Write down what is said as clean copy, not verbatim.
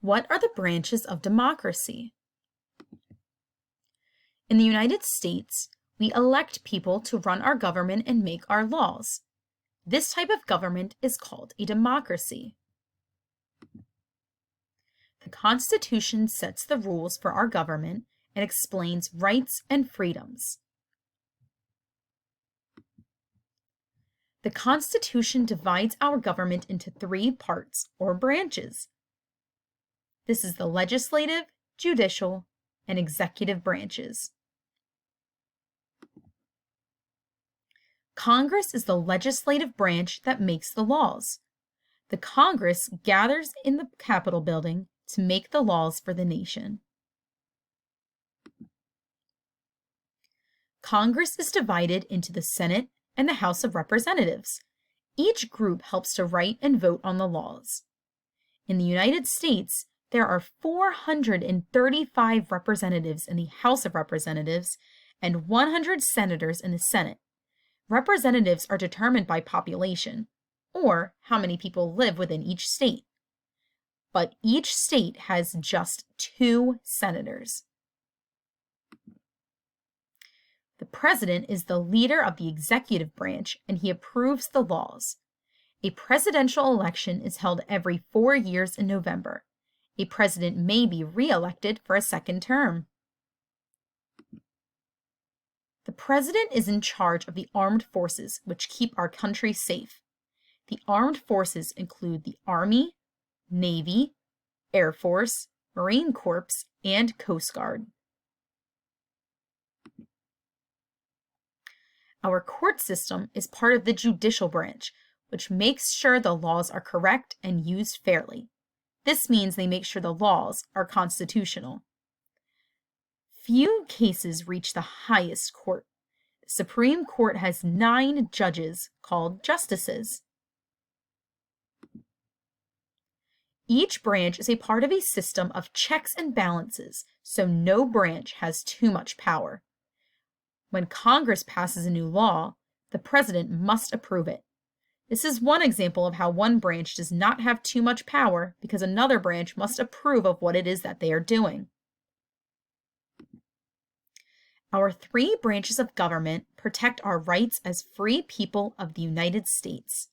What are the branches of democracy? In the United States, we elect people to run our government and make our laws. This type of government is called a democracy. The Constitution sets the rules for our government and explains rights and freedoms. The Constitution divides our government into 3 parts or branches. This is the legislative, judicial, and executive branches. Congress is the legislative branch that makes the laws. The Congress gathers in the Capitol building to make the laws for the nation. Congress is divided into the Senate and the House of Representatives. Each group helps to write and vote on the laws. In the United States, there are 435 representatives in the House of Representatives and 100 senators in the Senate. Representatives are determined by population, or how many people live within each state. But each state has just 2 senators. The president is the leader of the executive branch, and he approves the laws. A presidential election is held every 4 years in November. A president may be re-elected for a second term. The president is in charge of the armed forces, which keep our country safe. The armed forces include the Army, Navy, Air Force, Marine Corps, and Coast Guard. Our court system is part of the judicial branch, which makes sure the laws are correct and used fairly. This means they make sure the laws are constitutional. Few cases reach the highest court. The Supreme Court has 9 judges called justices. Each branch is a part of a system of checks and balances, so no branch has too much power. When Congress passes a new law, the president must approve it. This is one example of how one branch does not have too much power because another branch must approve of what it is that they are doing. Our 3 branches of government protect our rights as free people of the United States.